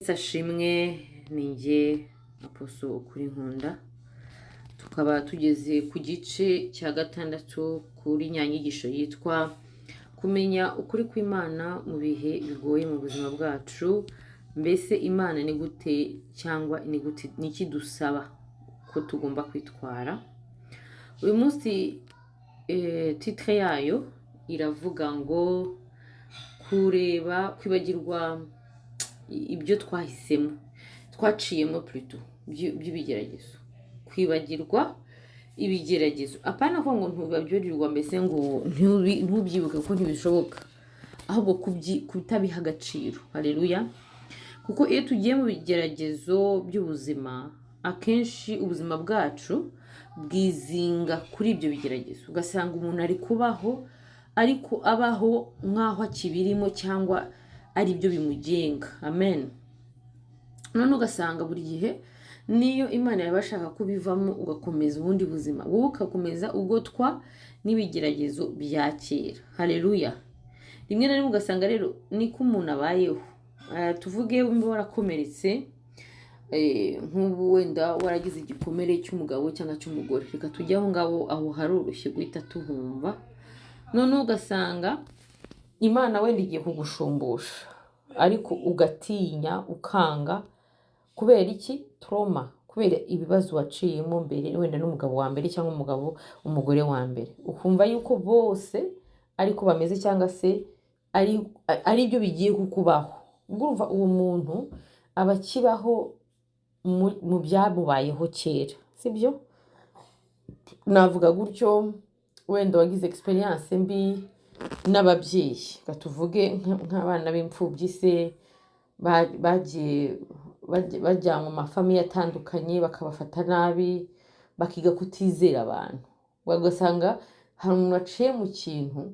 Sashimwe ninjye Apostle Ukuri Nkunda, tukaba tugeze ku gice cya gatandatu kuri nyanyigisho yitwa kumenya ukuri kw'Imana mu bihe bigoye mu buzima bwacu. Mbese Imana ni gute cyangwa ni gute, niki dusaba ko tugomba kwitwara. Uyu munsi titre yayo iravuga ngo kwibagirwa ibyo twahisemo twaciyemo by'ibigeragezo, kwibagirwa ibigeragezo. Apana ko ngo ntubabyorirwa, mbese ngo ntubyibuke ko ntibishoboka, ahubwo kutabiha agaciro. Haleluya. Kuko iyo tugiye mu bigeragezo by'ubuzima, akenshi ubuzima bwacu bwizinga kuri ibyo bigeragezo. Ugasanga umuntu ari kubaho ariko abaho nk'aho akibirimo cyangwa ari byo bimugenga. Amen. None ugasanga buri gihe niyo Imana yabashaka kubivamo ugakomeza ubundi buzima, wowe ugakomeza ugotwa n'ibigeragezo bya kera. Haleluya. Rimwe na rimwe ugasanga rero niko umuntu abayeho. Tuvuge wumva warakomeretse, nk'ubu wenda waragize igikomere cy'umugabo cyangwa cy'umugore, reka tujye aho ngaho, aho haroroshye guhita tuhumva. None ugasanga Imana wenda igiye kugushumbusha, ariko ugatinya ukanga. Kubera iki? Trauma. Kubera ibibazo waciyemo mbere, wenda n'umugabo wa mbere cyangwa umugore wa mbere, ukumva yuko bose ariko bameze cyangwa se ari byo bigiye kukubaho. Urumva uwo muntu aba akibaho mu byamubayeho kera, sibyo? Navuga gutyo, wenda wagize experience mbi n'ababyeyi, tuvuge nk'abana b'imfubyi se bajyanwa mu mafamiye atandukanye, bakabafata nabi, bakiga kutizera abantu. Ugasanga hari umuntu waciye mu kintu,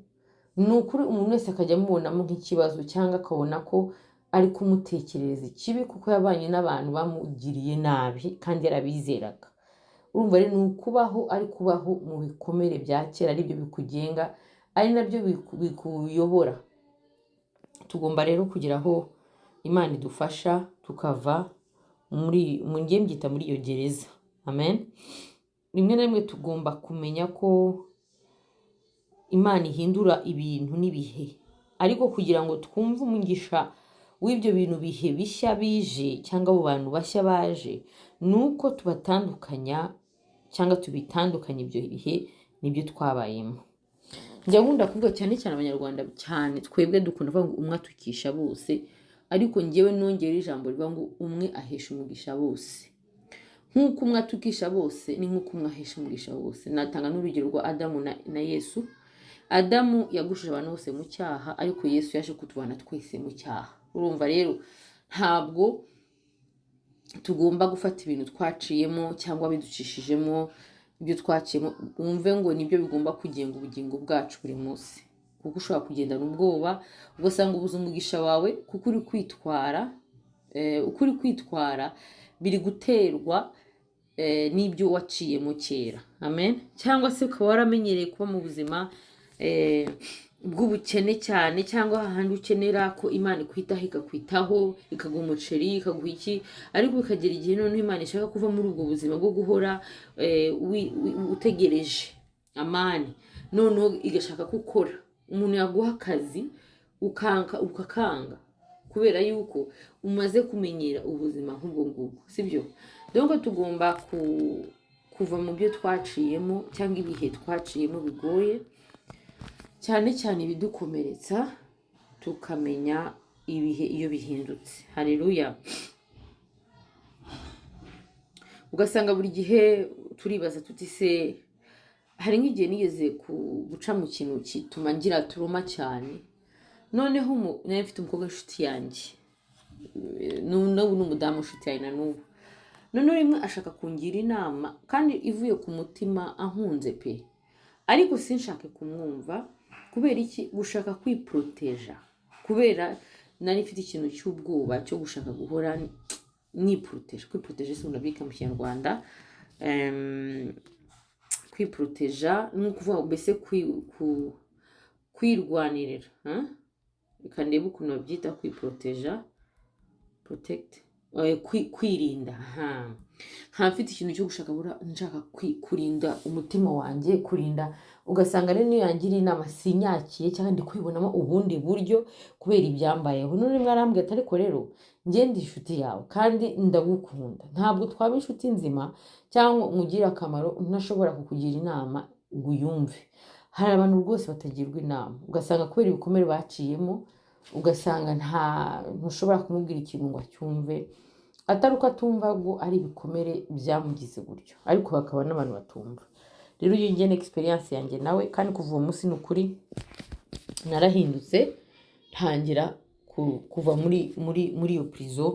ni ukuri umuntu wese akajya amubonamo nk'ikibazo, cyangwa akabona ko ari kumutekerereza ikibi kuko yabanye n'abantu bamugiriye nabi kandi yarabizeraga. Urumva rero ni ukubaho, ari kubaho mu bikomere bya kera, ari byo bikugenga, ari nabyo bikuyobora. Tugomba rero kugira aho Imana idufasha tukava muri iyo gereza. Amen. Rimwe na rimwe tugomba kumenya ko Imana ihindura ibintu n'ibihe, ariko kugira ngo twumve umugisha w'ibyo bintu bihe bishya bije cyangwa abo bantu bashya baje, nuko tubatandukanya cyangwa tubitandukanya ibyo bihe nibyo twabayemo. Njya nkunda kuvuga cyane Abanyarwanda cyane, twebwe dukunda kuvuga ngo umwe atukisha bose, ariko njyewe nongera ijambo rivuga ngo umwe ahesha umugisha bose. Nk'uko umwe atukisha bose ni nk'uko umwe ahesha umugisha bose. Natanga n'urugero rwa Adamu na Yesu. Adamu yagushije abantu bose mu cyaha, ariko Yesu yaje kutubana twese mu cyaha. Urumva rero ntabwo tugomba gufata ibintu twaciyemo cyangwa biducishijemo, ibyo twaciyemo wumve ngo nibyo bigomba kugenga ubugingo bwacu buri munsi. Kuko ushobora kugendana ubwoba ugasanga ubuze umugisha wawe, kuko uri kwitwara biri guterwa n'ibyo waciyemo kera. Amen. Cyangwa se ukaba waramenyereye kuba mu buzima bw'ubukene cyane, cyangwa ahandi ukenera ko Imana ikwitaho, ikakwitaho, ikaguha umuceri, ikaguha iki, ariko bikagera igihe noneho Imana ishaka kuva muri ubwo buzima bwo guhora utegereje amani, noneho igashaka gukora. Umuntu yaguha akazi ukakanga kubera yuko umaze kumenyera ubuzima nk'ubwo ngubwo, sibyo? Donc tugomba kuva mu byo twaciyemo cyangwa ibihe twaciyemo bigoye, cyane cyane ibidukomeretsa, tukamenya ibihe iyo bihindutse. Haleluya. Ugasanga buri gihe turibaza tuti se, hari nk'igihe nigeze guca mu kintu kituma ngira turuma cyane, noneho nari mfite umukobwa w'inshuti yanjye, n'ubu n'umudamu w'inshuti yanjye na n'ubu. Noneho rimwe ashaka kungira inama kandi ivuye ku mutima, ahunze pe, ariko sinshake kumwumva. Kubera iki? Gushaka kwiproteja, kubera nari mfite ikintu cy'ubwoba cyo gushaka guhora niproteja. Kwiproteja se unabika mu Kinyarwanda, kwiproteja ni ukuvuga mbese kwirwanirira. Reka ndebe ukuntu babyita kwiproteja. kwirinda mfite ikintu cyo gushaka nshaka kurinda umutima wanjye, kurinda, ugasanga rero niyo yangira inama sinyakiye cyangwa ndi kwibonamo ubundi buryo kubera ibyambayeho. None mwarambwiye ati ariko rero njye ndi inshuti yawe kandi ndagukunda, ntabwo twaba inshuti nzima cyangwa umugire akamaro ntashobora kukugira inama ngo uyumve. Hari abantu rwose batagirwa inama, ugasanga kubera ibikomere baciyemo, ugasanga ntushobora kumubwira ikintu ngo acyumve, atari uko atumva ngo ari ibikomere byamugize gutyo, ariko bakaba n'abantu batumva. Rero iyo ngiye experience yanjye nawe, kandi kuva uwo munsi n'ukuri narahindutse, ntangira kuva muri iyo prison,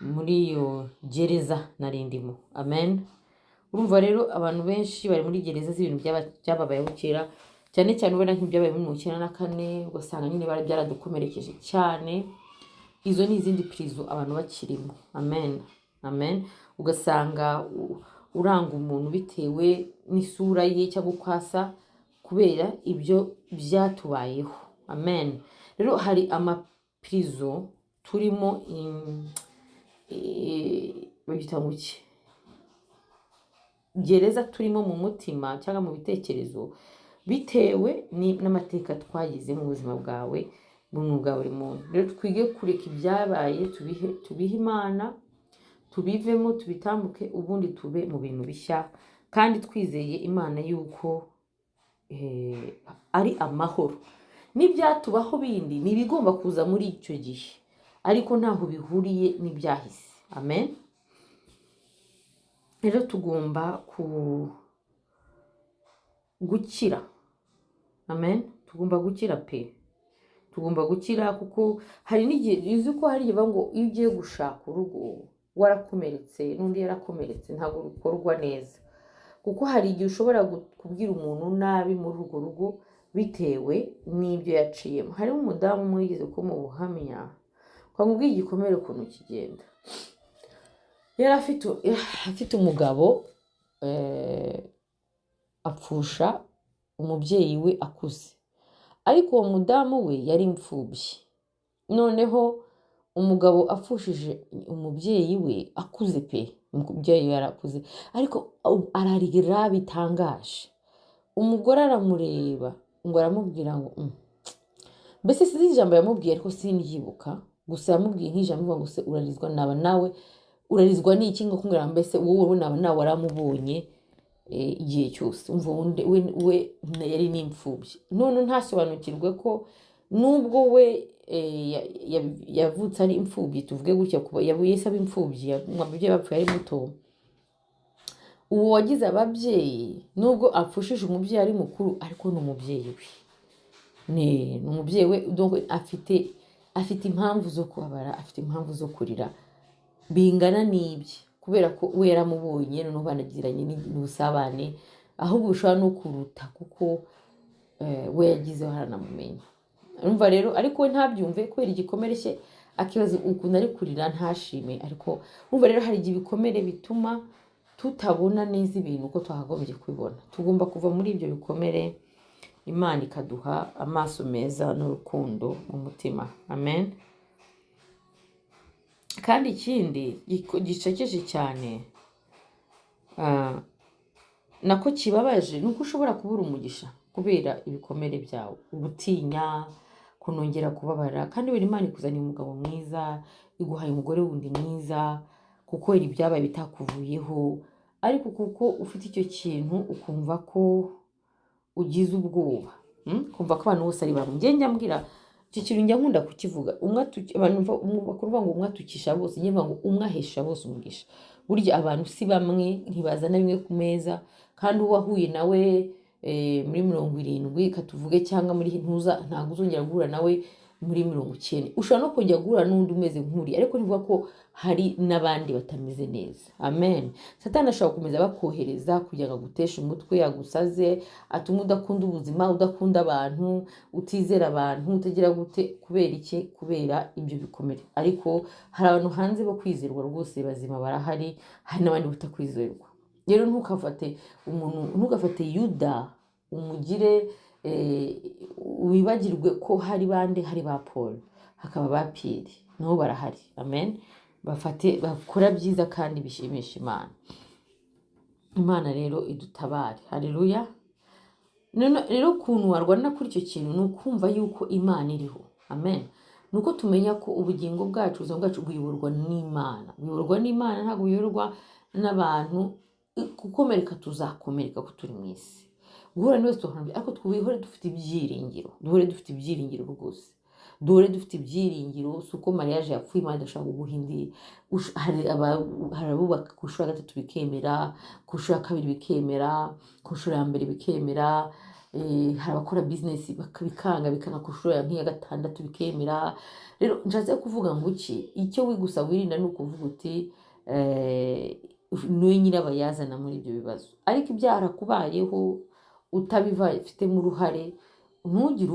muri iyo gereza narindimo. Amen. Urumva rero abantu benshi bari muri gereza z'ibintu byababayeho kera, cyane cyane ubona nk'ibyabaye muri 1994, ugasanga nyine byaradukomerekeje cyane. Izo ni izindi prison abantu bakirimo. Amen. Amen. Ugasanga uranga umuntu bitewe n'isura ye cyangwa ukwasa kubera ibyo byatubayeho. Amen. Rero hari amaprison turimo babita ngo iki, gereza turimo mu mutima cyangwa mu bitekerezo, bitewe n'amateka twagize mu buzima bwawe bwa buri muntu. Rero twige kureka ibyabaye, tubihe Imana, tubivemo, tubitambuke, ubundi tube mu bintu bishya, kandi twizeye Imana yuko ari amahoro. N'ibyatubaho bindi ni ibigomba kuza muri icyo gihe, ariko ntaho bihuriye n'ibyahise. Amen. Rero tugomba gukira. Amen. Tugomba gukira pe. Tugomba gukira, kuko hari n'igihe uzi ko hari igihe ngo iyo ugiye gushaka urugo warakomeretse n'undi yarakomeretse ntabwo rukorwa neza, kuko hari igihe ushobora kubwira umuntu nabi muri urwo rugo bitewe n'ibyo yaciyemo. Harimo umudamu umwe yigeze ko mu buhamya kwamubwiye igikomere ukuntu kigenda. Yari afite umugabo apfusha umubyeyi we akuze, ariko uwo mudamu we yari imfubyi. Noneho umugabo apfushije umubyeyi we akuze pe, umubyeyi yarakuze, ariko ararira bitangaje. Umugore aramureba ngo aramubwira ngo mbese sinzi ijambo yamubwiye ariko sinyibuka, gusa yamubwiye nk'ijambo ngo se urarizwa naba nawe urarizwa n'iki, ngo kumbwira mbese wowe naba nawe waramubonye igihe cyose. Umva we yari n'imfubyi, none ntasobanukirwe ko nubwo we yavutse ari imfubyi, tuvuge gutya, kuba yese aba imfubyi, umubyeyi bapfuye ari muto, uwo wagize ababyeyi nubwo apfushije umubyeyi ari mukuru, ariko ni umubyeyi we, ni umubyeyi we. Donc afite impamvu zo kubabara, afite impamvu zo kurira bingana n'ibye, kubera ko we yaramubonye, noneho banagiranye n'ubusabane, ahubwo bishobora no kuruta kuko we yagizeho haranamumenya. Urumva rero, ariko we ntabyumve kubera igikomere cye, akibaza ukuntu ari kurira ntashime. Ariko urumva rero hari igihe ibikomere bituma tutabona neza ibintu uko twakagombye kubibona. Tugomba kuva muri ibyo bikomere, Imana ikaduha amaso meza n'urukundo mu mutima. Amen. Kandi ikindi gicekeje cyane nako kibabaje, nuko ushobora kubura umugisha kubera ibikomere byawe, ubutinya kunongera kubabara, kandi wera Imana ikuzaniye umugabo mwiza, iguhaye umugore wundi mwiza, kuko wera ibyabaye bitakuvuyeho, ariko kuko ufite icyo kintu ukumva ko ugize ubwoba, kumva ko abantu bose ari bamwe. Njye njya icyo kintu njya nkunda kukivuga, abantu bakuvuga ngo umwe atukisha bose, njye mvuga ngo umwe ahesha bose umugisha. Burya abantu si bamwe, ntibazana bimwe ku meza, kandi uwo wahuye nawe muri 70 katuvuge, cyangwa muri ntabwo uzongera guhura nawe muri 90. Ushobora no kujya guhura n'undi umeze nk'uri, ariko nivuga ko hari n'abandi batameze neza. Amen. Satani ashobora gukomeza bakohereza kugira ngo aguteshe umutwe, agusaze, atuma udakunda ubuzima, udakunda abantu, utizera abantu, utagira gute. Kubera iki? Kubera ibyo bikomere. Ariko hari abantu hanze bo kwizerwa rwose bazima barahari, hari n'abandi batakwizerwa. Rero ntugafate Yuda umugire wibagirwe ko hari bande, hari ba Paul, hakaba ba Pierre, nabo barahari. Amen. bakora byiza kandi bishimisha Imana. Imana rero idutabare. Haleluya. Rero ukuntu warwana kuri icyo kintu ni ukumva yuko Imana iriho. Amen. Nuko tumenya ko ubugingo bwacu, ubuzima bwacu buyoborwa n'Imana. Buyoborwa n'Imana, ntabwo buyoborwa n'abantu. Gukomereka tuzakomereka ko turi mu isi. Guhura n'uwese tuhanamye, ariko twihore dufite ibyiringiro. Duhore dufite ibyiringiro rwose. Duhore dufite ibyiringiro. Si uko mariage yapfuye Imana idashaka kuguha indi. Hari abubaka ku nshuro ya gatatu bikemera, ku nshuro ya kabiri bikemera, ku nshuro ya mbere bikemera. Hari abakora business bikanga ku nshuro ya nk'iya gatandatu bikemera. Rero nshatse kuvuga ngo icyo gusa wirinda ni ukuvuga uti niwe nyirabayazana muri ibyo bibazo. Ariko ibyarakubayeho utabifitemo uruhare, ntugire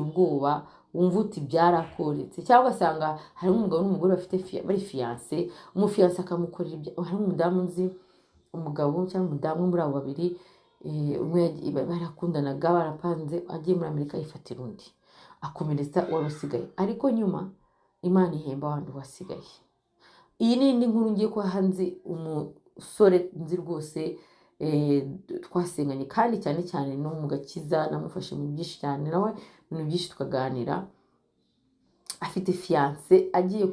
ubwoba wumva uti byarakoretse. Cyangwa ugasanga hari umugabo n'umugore bari fiancé, umufiancé akamukorera ibyo. Hari umudamu nzi, umugabo cyangwa umudamu muri abo babiri, umwe barakundanaga barapanze, agiye muri Amerika yifatira undi, akomeretsa wari usigaye. Ariko nyuma Imana ihemba abandi wasigaye. Iyi ni indi nkuru ngiye ko hanze umusore nzi rwose, twasenganye kandi cyane cyane no mu gakiza, namufashe mu byinshi cyane, nawe ibintu byinshi tukaganira. Afite fiancé, agiye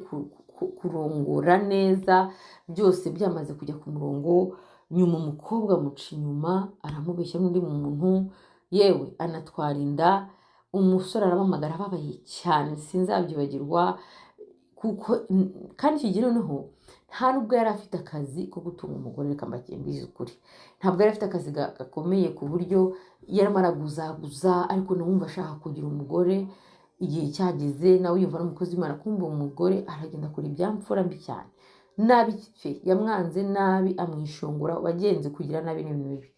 kurongora neza, byose byamaze kujya ku murongo. Nyuma umukobwa amuca inyuma, aramubeshya n'undi muntu, yewe anatwara inda. Umusore arampamagara ababaye cyane, sinzabyibagirwa. Kandi iki gihe noneho nta nubwo yari afite akazi ko gutunga umugore, reka mbakembize ukuri. Ntabwo yari afite akazi gakomeye ku buryo yarimo araguzaguza, ariko nawumva ashaka kugira umugore. Igihe cyageze nawe yumva n'umukozi w'Imana, kumva umugore aragenda akora ibyamfura mbi cyane. Nabi pe, yamwanze nabi, amwishongora. Wagenze kugira nabi n'ibintu bibi.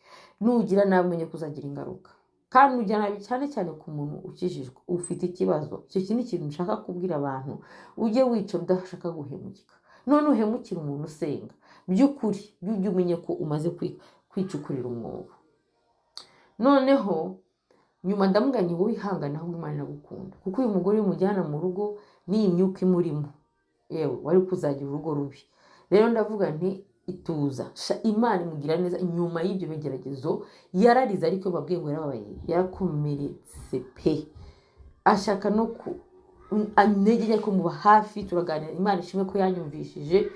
Nugira nabi umenye ko uzagira ingaruka. Kandi ugira nabi cyane cyane ku muntu ukijijwe, ufite ikibazo. Icyo kintu ikintu nshaka kubwira abantu, ujye wica udashaka guhemukika. None uhemukira umuntu usenga, by'ukuri ujye umenye ko umaze kwicukurira umwobo. Noneho nyuma ndamuganye ngo wihangane, ahubwo Imana iragukunda, kuko uyu mugore umujyana mu rugo n'iyi myuka imurimo, yewe wari kuzagira urugo rubi. Rero ndavuga nti ituza, Imana imugira neza. Nyuma y'ibyo bigeragezo yararize, ariko babwiye ngo yarababaye, yarakomeretse pe. Ashaka no anegeye kumuba hafi, turaganira. Imana ishimwe ko yanyumvishije.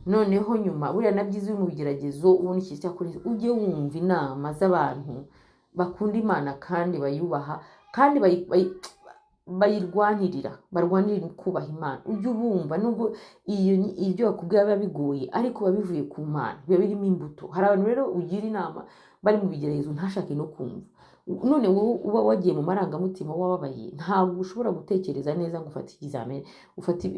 Noneho nyuma buriya nabyize mu bigeragezo, ubona iki cyakoreze, ujye wumva inama z'abantu bakunda Imana kandi bayubaha, kandi barwanirira kubaha Imana. Ujye ubumva, nubwo ibyo bakubwira biba bigoye, ariko biba bivuye ku Mana, biba birimo imbuto. Hari abantu rero ugira inama bari mu bigeragezo ntashake no kumva. None wowe uba wagiye mu marangamutima wababaye, ntabwo ushobora gutekereza neza ngo ufate ikizamini, ufate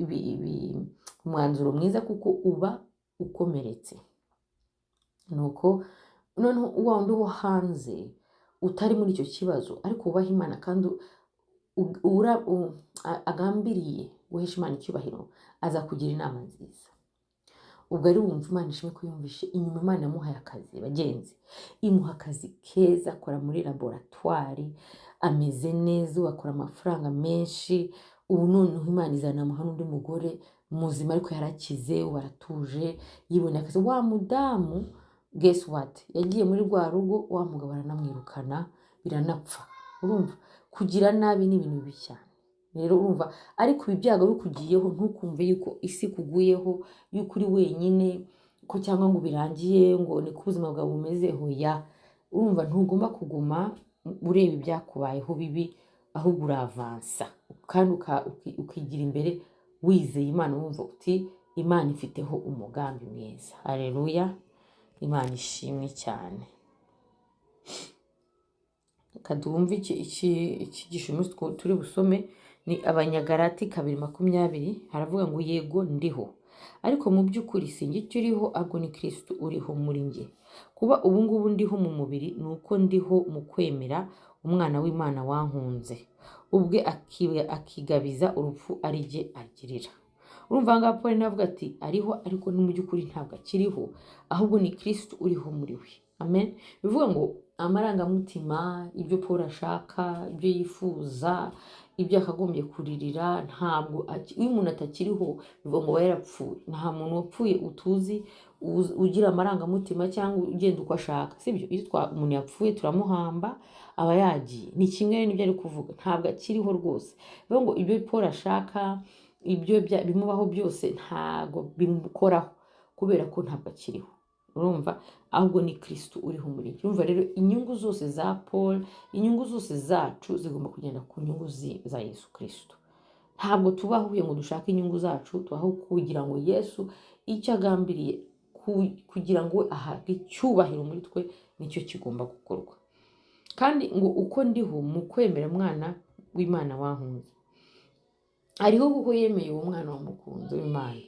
umwanzuro mwiza, kuko uba ukomeretse. Nuko noneho wa wundi wo hanze utari muri icyo kibazo, ariko ubaha Imana kandi agambiriye guhesha Imana icyubahiro, azakugira inama nziza. Ubwo ari wumva Imana ishimwe ko yumvishe. Inyuma Imana yamuhaye akazi, bagenzi, imuha akazi keza, akora muri laboratwari, ameze neza, akora amafaranga menshi. Ubu noneho Imana izanamuha n'undi mugore muzima, ariko yarakize, waratuje, yiboneye akazi. Wa mudamu, guess what, yagiye muri rwa rugo, wa mugabo aranamwirukana, biranapfa. Urumva kugira nabi ni ibintu bibi cyane. Rero urumva, ariko ibi byago bikugiyeho, ntukumve yuko isi kuguyeho, yuko uri wenyine, ko cyangwa ngo birangiye, ngo ni ko ubuzima bwawe bumeze. Hoya, urumva ntugomba kuguma ureba ibyakubayeho bibi, ahubwo uravansa kandi ukigira imbere wizeye Imana, wumva uti Imana ifiteho umugambi mwiza. Haleluya, Imana ishimwe cyane. Kadumva iki gishumu turi busome ni Abanyagalati 2:20. Haravuga ngo yego ndiho, ariko mu by'ukuri sinjye icyo uriho, ahubwo ni Kristo uriho muri njye. Kuba ubu ngubu ndiho mu mubiri ni uko ndiho mu kwemera umwana w'Imana wankunze, ubwe akigabiza urupfu ari jye agirira. Urumva ngaho Paul navuga ati ariho, ariko no mu by'ukuri ntabwo akiriho, ahubwo ni Kristo uriho muri we. Amen. Bivuga ngo amarangamutima, ibyo Paul ashaka, ibyo yifuza, ibyo akagombye kuririra. Ntabwo iyo umuntu atakiriho bivuga ngo aba yarapfuye. Nta muntu wapfuye utuzi ugira amarangamutima cyangwa ugenda uko ashaka, sibyo? Iyo umuntu yapfuye turamuhamba, aba yagiye. Ni kimwe n'ibyo ari kuvuga, ntabwo akiriho rwose. Bivuga ngo ibyo Paul ashaka, ibyo bimubaho byose ntabwo bimukoraho kubera ko ntabwo akiriho, urumva? Ahubwo ni Kristo uriho muri byo. Urumva rero inyungu zose za Paul, inyungu zose zacu zigomba kugenda ku nyungu za Yesu Kristo. Ntabwo tubaho ngo dushake inyungu zacu, tubaho kugira ngo Yesu icyo agambiriye kugira ngo ahabwe icyubahiro muri twe nicyo kigomba gukorwa. Kandi ngo uko ndiho mu kwemera mwana w'Imana wankunze, ariho kuko yemeye uwo mwana wamukunze w'Imana,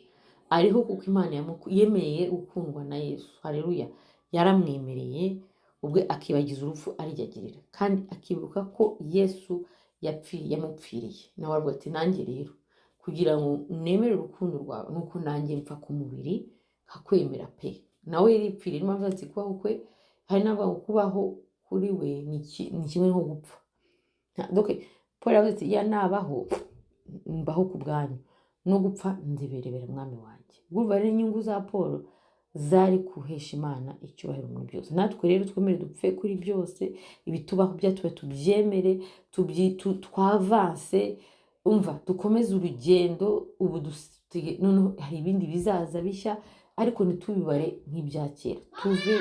ariho kuko Imana yemeye gukundwa na Yesu. Haleluya! Yaramwemereye ubwe akibagiza urupfu arijyagirira, kandi akibuka ko Yesu yamupfiriye. Nawe aravuga ati nanjye rero kugira ngo nemere urukundo rwawe nuko nanjye mpfa ku mubiri nkakwemera pe. Nawe yaripfiriye, niyo mpamvu azi kubaho kwe. Hari n'abaho kubaho kuri we ni kimwe nko gupfa. Paul aravuga ati ya nabaho mbaho ku bwanyu, no gupfa nziberebera mwami wanjye. Urumva rero inyungu za Paul zari kuhesha Imana icyubahiro muri byose. Natwe rero twemere dupfe kuri byose, ibitubaho byatuba tubyemere, twavanse, umva dukomeze urugendo. Ubu noneho hari ibindi bizaza bishya, ariko ntitubibare nk'ibya kera. Tuve